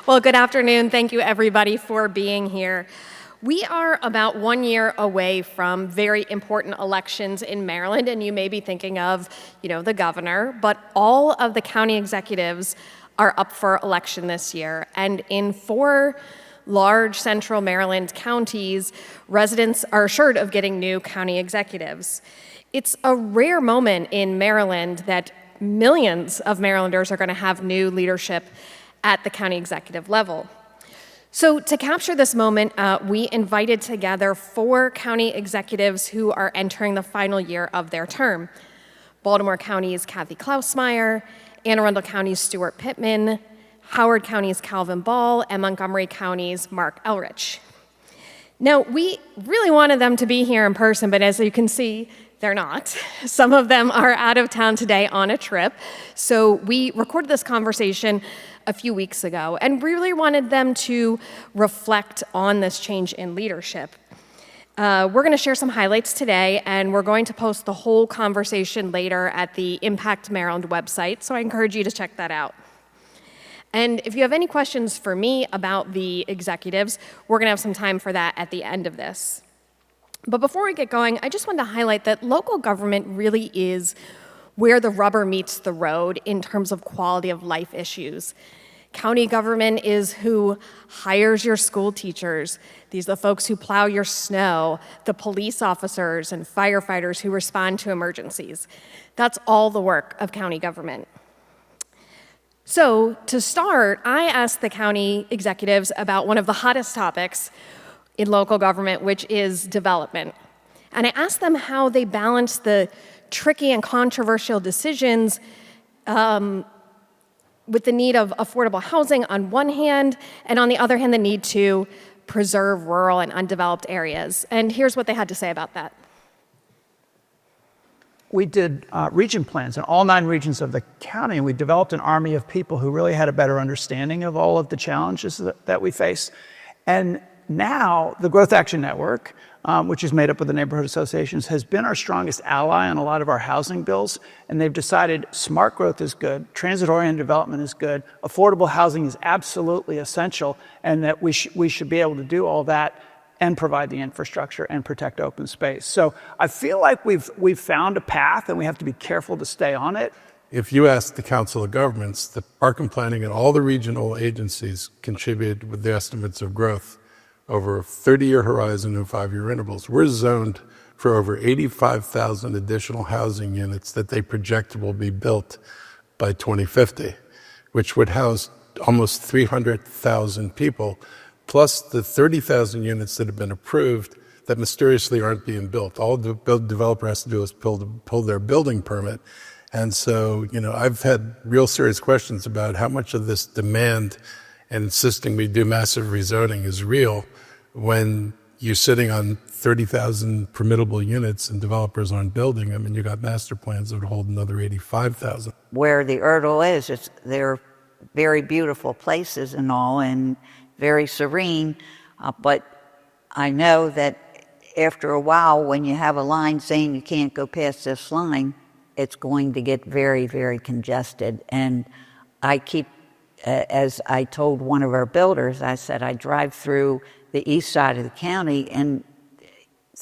Well, good afternoon. Thank you, everybody, for being here. We are about 1 year away from very important elections in Maryland, and you may be thinking of, the governor, but all of the county executives are up for election this year. And in 4 large central Maryland counties, residents are assured of getting new county executives. It's a rare moment in Maryland that millions of Marylanders are going to have new leadership at the county executive level. So to capture this moment, we invited together 4 county executives who are entering the final year of their term. Baltimore County's Kathy Klausmeyer, Anne Arundel County's Stuart Pittman, Howard County's Calvin Ball, and Montgomery County's Mark Elrich. Now, we really wanted them to be here in person, but as you can see, they're not. Some of them are out of town today on a trip. So we recorded this conversation a few weeks ago and really wanted them to reflect on this change in leadership. We're going to share some highlights today, and we're going to post the whole conversation later at the Impact Maryland website, so I encourage you to check that out. And if you have any questions for me about the executives, we're going to have some time for that at the end of this. But before we get going, I just wanted to highlight that local government really is where the rubber meets the road in terms of quality of life issues. County government is who hires your school teachers. These are the folks who plow your snow, the police officers and firefighters who respond to emergencies. That's all the work of county government. So to start, I asked the county executives about one of the hottest topics in local government, which is development. And I asked them how they balance the tricky and controversial decisions with the need of affordable housing on one hand, and on the other hand, the need to preserve rural and undeveloped areas. And here's what they had to say about that. We did region plans in all 9 regions of the county, and we developed an army of people who really had a better understanding of all of the challenges that we face. And now the Growth Action Network, which is made up of the neighborhood associations, has been our strongest ally on a lot of our housing bills, and they've decided smart growth is good, transit-oriented development is good, affordable housing is absolutely essential, and that we should be able to do all that and provide the infrastructure and protect open space. So I feel like we've found a path, and we have to be careful to stay on it. If you ask the Council of Governments, the park and planning and all the regional agencies contributed with their estimates of growth over a 30-year horizon and 5-year intervals. We're zoned for over 85,000 additional housing units that they project will be built by 2050, which would house almost 300,000 people, plus the 30,000 units that have been approved that mysteriously aren't being built. All the developer has to do is pull their building permit. And so, I've had real serious questions about how much of this demand and insisting we do massive rezoning is real when you're sitting on 30,000 permittable units and developers aren't building them, and you got master plans that would hold another 85,000. Where the Erdl is, they're very beautiful places and all, and very serene, but I know that after a while, when you have a line saying you can't go past this line, it's going to get very, very congested. And I keep, as I told one of our builders, I said, I drive through the east side of the county, and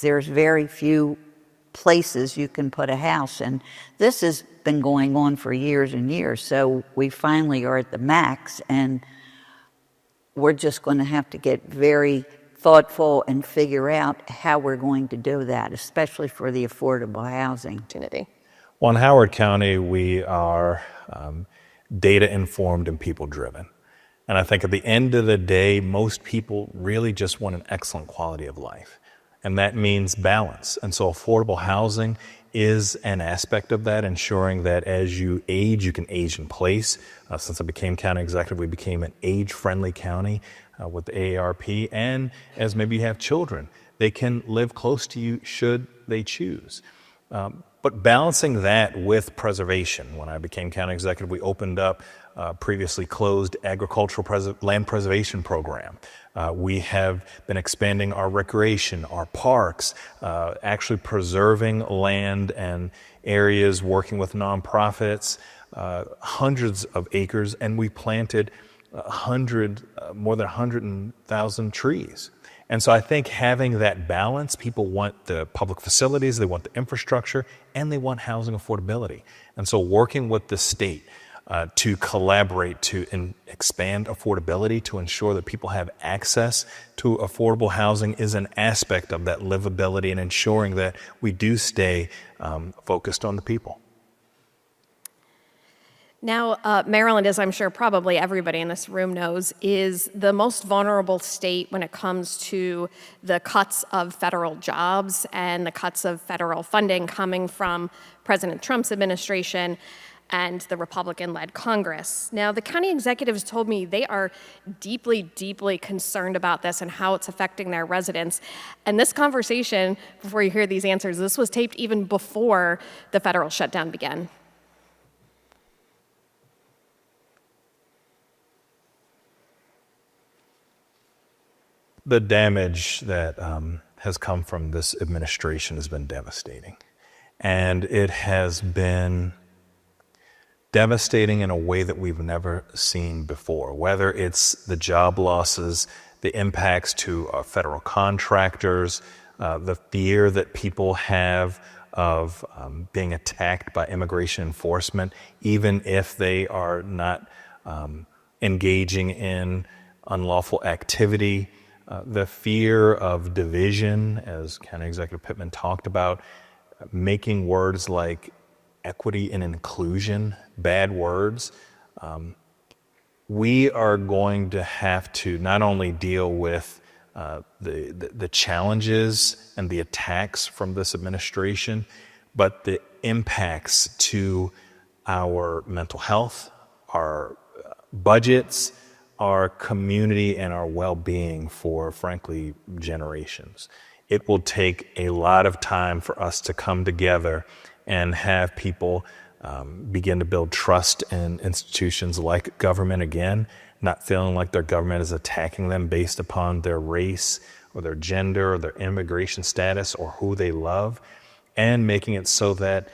there's very few places you can put a house. And this has been going on for years and years. So we finally are at the max, and we're just going to have to get very thoughtful and figure out how we're going to do that, especially for the affordable housing opportunity. Well, in Howard County, we are data-informed and people-driven. And I think at the end of the day, most people really just want an excellent quality of life. And that means balance. And so affordable housing is an aspect of that, ensuring that as you age, you can age in place. Since I became county executive, we became an age-friendly county with the AARP. And as maybe you have children, they can live close to you should they choose. But balancing that with preservation. When I became county executive, we opened up previously closed agricultural land preservation program. We have been expanding our recreation, our parks, actually preserving land and areas, working with nonprofits, hundreds of acres, and we planted 100 more than 100,000 trees. And so I think having that balance, people want the public facilities, they want the infrastructure, and they want housing affordability. And so working with the state to collaborate to expand affordability, to ensure that people have access to affordable housing is an aspect of that livability and ensuring that we do stay focused on the people. Now, Maryland, as I'm sure probably everybody in this room knows, is the most vulnerable state when it comes to the cuts of federal jobs and the cuts of federal funding coming from President Trump's administration and the Republican-led Congress. Now, the county executives told me they are deeply, deeply concerned about this and how it's affecting their residents. And this conversation, before you hear these answers, this was taped even before the federal shutdown began. The damage that has come from this administration has been devastating. And it has been devastating in a way that we've never seen before, whether it's the job losses, the impacts to federal contractors, the fear that people have of being attacked by immigration enforcement, even if they are not engaging in unlawful activity. The fear of division, as County Executive Pittman talked about, making words like equity and inclusion bad words. We are going to have to not only deal with the challenges and the attacks from this administration, but the impacts to our mental health, our budgets, our community, and our well-being for, frankly, generations. It will take a lot of time for us to come together and have people begin to build trust in institutions like government again, not feeling like their government is attacking them based upon their race or their gender or their immigration status or who they love, and making it so that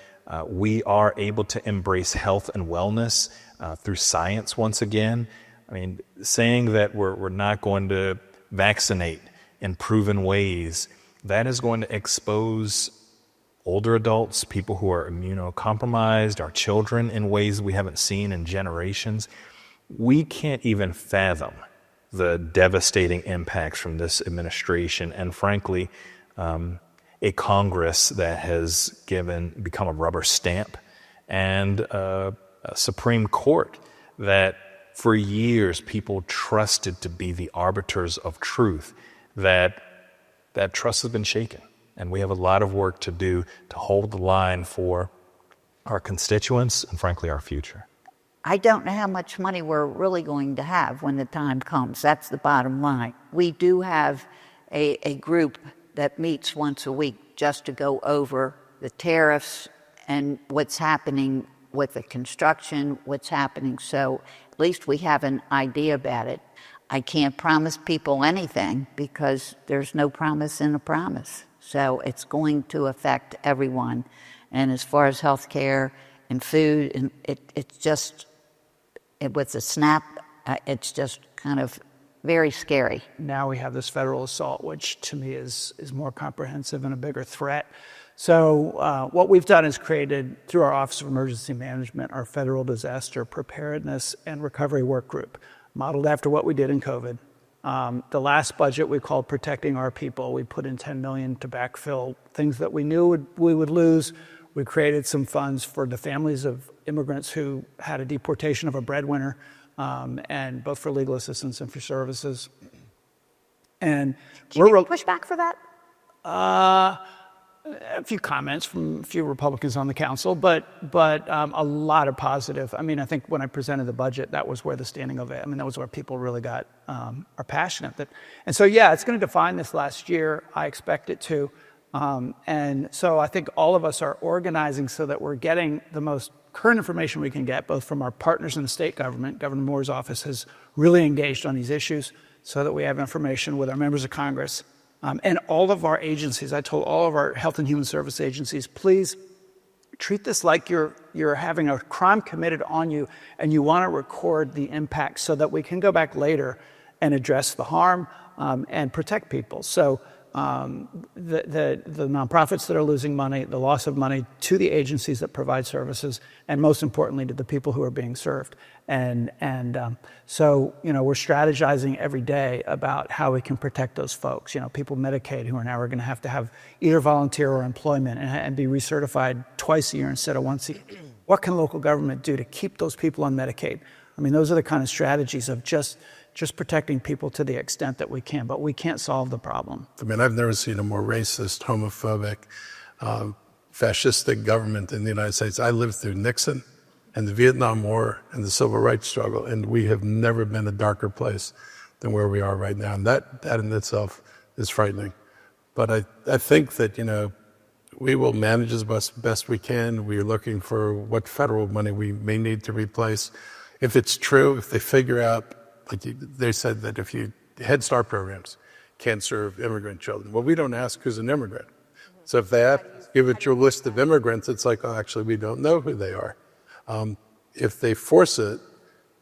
we are able to embrace health and wellness through science once again. I mean, saying that we're not going to vaccinate in proven ways, that is going to expose older adults, people who are immunocompromised, our children in ways we haven't seen in generations. We can't even fathom the devastating impacts from this administration and, frankly, a Congress that has become a rubber stamp and a Supreme Court that for years people trusted to be the arbiters of truth, that trust has been shaken. And we have a lot of work to do to hold the line for our constituents and, frankly, our future. I don't know how much money we're really going to have when the time comes. That's the bottom line. We do have a group that meets once a week just to go over the tariffs and what's happening with the construction, what's happening. So at least we have an idea about it. I can't promise people anything because there's no promise in a promise. So it's going to affect everyone. And as far as healthcare and food, and with the SNAP, it's just kind of very scary. Now we have this federal assault, which to me is more comprehensive and a bigger threat. So what we've done is created, through our Office of Emergency Management, our Federal Disaster Preparedness and Recovery Work Group, modeled after what we did in COVID. The last budget we called Protecting Our People. We put in $10 million to backfill things that we knew we would lose. We created some funds for the families of immigrants who had a deportation of a breadwinner, and both for legal assistance and for services. And did you get pushback for that? A few comments from a few Republicans on the council, but a lot of positive. I mean, I think when I presented the budget, that was where the standing ovation. I mean, that was where people really are passionate. And so, yeah, it's going to define this last year. I expect it to. And so I think all of us are organizing so that we're getting the most current information we can get, both from our partners in the state government. Governor Moore's office has really engaged on these issues so that we have information with our members of Congress. And all of our agencies. I told all of our health and human service agencies, please treat this like you're having a crime committed on you and you want to record the impact so that we can go back later and address the harm and protect people. So the nonprofits that are losing money, the loss of money to the agencies that provide services, and most importantly to the people who are being served. So we're strategizing every day about how we can protect those folks. People Medicaid who are now going to have either volunteer or employment and be recertified twice a year instead of once a year. What can local government do to keep those people on Medicaid? I mean, those are the kind of strategies of just protecting people to the extent that we can, but we can't solve the problem. I mean, I've never seen a more racist, homophobic, fascistic government in the United States. I lived through Nixon and the Vietnam War and the Civil Rights struggle, and we have never been a darker place than where we are right now. And that in itself is frightening. But I think that, we will manage as best we can. We are looking for what federal money we may need to replace. If it's true, if they figure out, like they said that if Head Start programs can't serve immigrant children. Well, we don't ask who's an immigrant. So if they give it your list of immigrants, it's like, oh, actually, we don't know who they are. If they force it,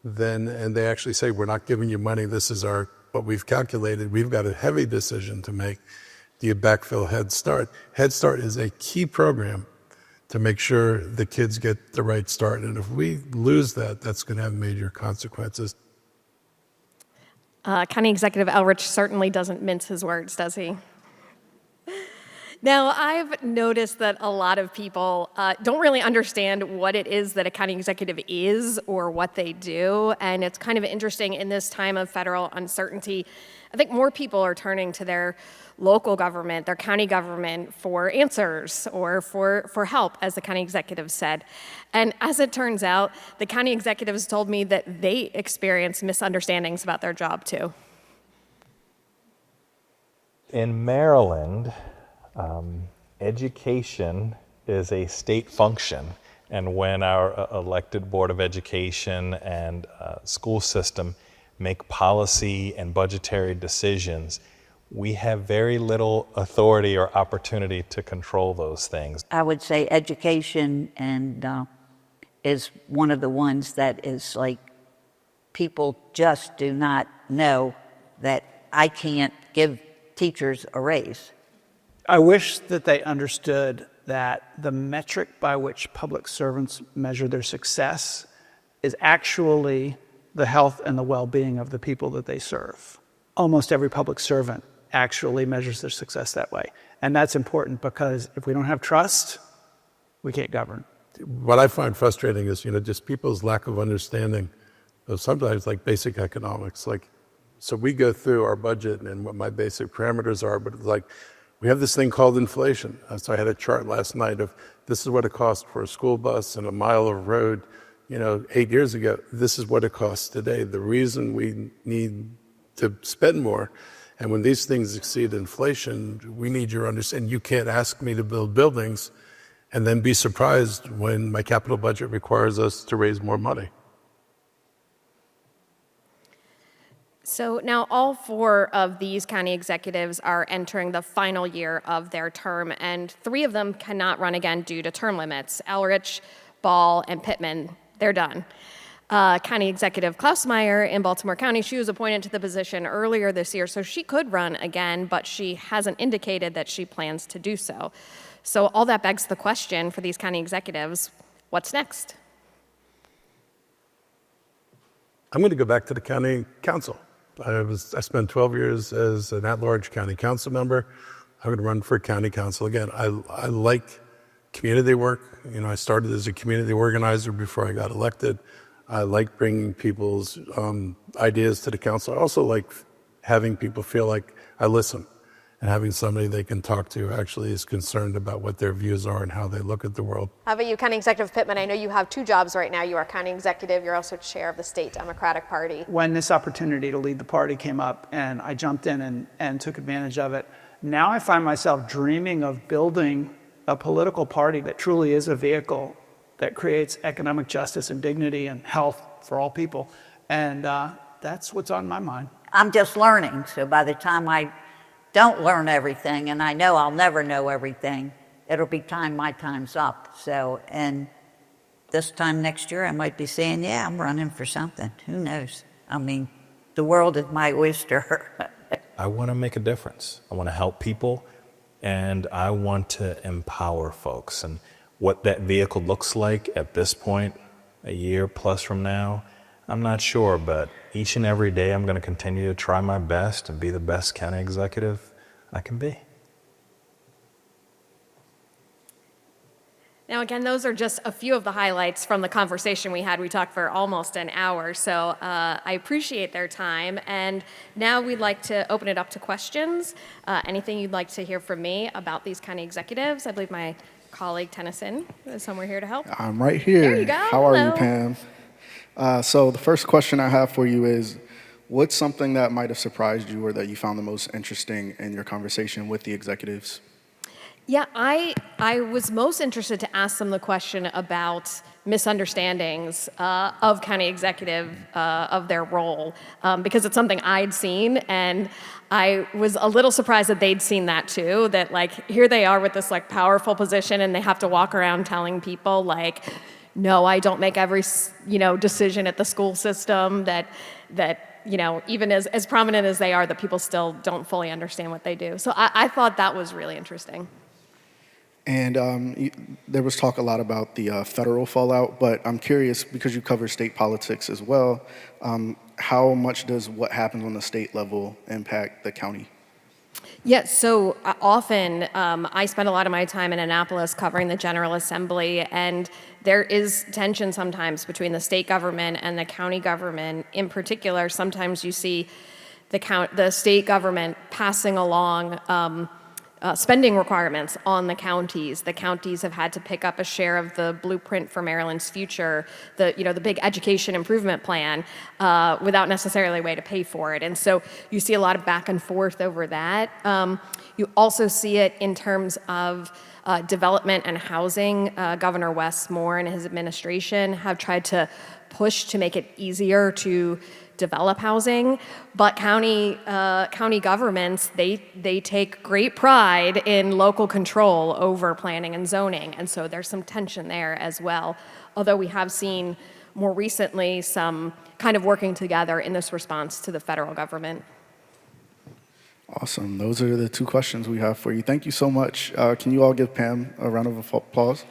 and they actually say, we're not giving you money, this is what we've calculated, we've got a heavy decision to make. Do you backfill Head Start? Head Start is a key program to make sure the kids get the right start. And if we lose that, that's going to have major consequences. County Executive Elrich certainly doesn't mince his words, does he? Now, I've noticed that a lot of people don't really understand what it is that a county executive is or what they do, and it's kind of interesting in this time of federal uncertainty. I think more people are turning to their local government, their county government, for answers or for help, as the county executive said. And as it turns out, the county executives told me that they experience misunderstandings about their job too. In Maryland, education is a state function, and when our elected Board of Education and school system make policy and budgetary decisions, we have very little authority or opportunity to control those things. I would say education is one of the ones that is like people just do not know that I can't give teachers a raise. I wish that they understood that the metric by which public servants measure their success is actually the health and the well-being of the people that they serve. Almost every public servant actually measures their success that way. And that's important because if we don't have trust, we can't govern. What I find frustrating is, just people's lack of understanding of sometimes like basic economics. So we go through our budget and what my basic parameters are, but it's like, we have this thing called inflation. So I had a chart last night of this is what it cost for a school bus and a mile of road, 8 years ago. This is what it costs today. The reason we need to spend more, and when these things exceed inflation, we need your understanding. You can't ask me to build buildings and then be surprised when my capital budget requires us to raise more money. So now all 4 of these county executives are entering the final year of their term, and 3 of them cannot run again due to term limits. Elrich, Ball, and Pittman, they're done. County Executive Klausmeier in Baltimore County, she was appointed to the position earlier this year, so she could run again, but she hasn't indicated that she plans to do so. So all that begs the question for these county executives, what's next? I'm going to go back to the county council. I spent 12 years as an at-large county council member. I'm going to run for county council again. I like community work. I started as a community organizer before I got elected. I like bringing people's ideas to the council. I also like having people feel like I listen and having somebody they can talk to who actually is concerned about what their views are and how they look at the world. How about you, County Executive Pittman? I know you have 2 jobs right now. You are county executive. You're also chair of the state Democratic Party. When this opportunity to lead the party came up and I jumped in and took advantage of it, now I find myself dreaming of building a political party that truly is a vehicle that creates economic justice and dignity and health for all people. And that's what's on my mind. I'm just learning, so by the time I don't learn everything, and I know I'll never know everything, it'll be my time's up. So, and this time next year, I might be saying, yeah, I'm running for something. Who knows? I mean, the world is my oyster. I want to make a difference. I want to help people, and I want to empower folks. And what that vehicle looks like at this point, a year plus from now, I'm not sure, but each and every day I'm going to continue to try my best and be the best county executive I can be. Now, again, those are just a few of the highlights from the conversation we had. We talked for almost an hour, so I appreciate their time. And now we'd like to open it up to questions. Anything you'd like to hear from me about these county executives? I believe my colleague Tennyson is somewhere here to help. I'm right here. There you go. How are you, Hello. Pam? So the first question I have for you is, what's something that might have surprised you or that you found the most interesting in your conversation with the executives? Yeah, I was most interested to ask them the question about misunderstandings of county executive, of their role, because it's something I'd seen, and I was a little surprised that they'd seen that too, that like here they are with this like powerful position and they have to walk around telling people like, no, I don't make every decision at the school system, that even as prominent as they are, that people still don't fully understand what they do. So I thought that was really interesting. And there was talk a lot about the federal fallout, but I'm curious, because you cover state politics as well, how much does what happens on the state level impact the county? Yes, so often I spend a lot of my time in Annapolis covering the General Assembly, and there is tension sometimes between the state government and the county government. In particular, sometimes you see the state government passing along spending requirements on the counties. The counties have had to pick up a share of the blueprint for Maryland's future, the big education improvement plan, without necessarily a way to pay for it. And so you see a lot of back and forth over that. You also see it in terms of development and housing. Governor Wes Moore and his administration have tried to push to make it easier to develop housing, but county governments, they take great pride in local control over planning and zoning, and so there's some tension there as well. Although we have seen more recently some kind of working together in this response to the federal government. Awesome. Those are the two questions we have for you. Thank you so much. Can you all give Pam a round of applause?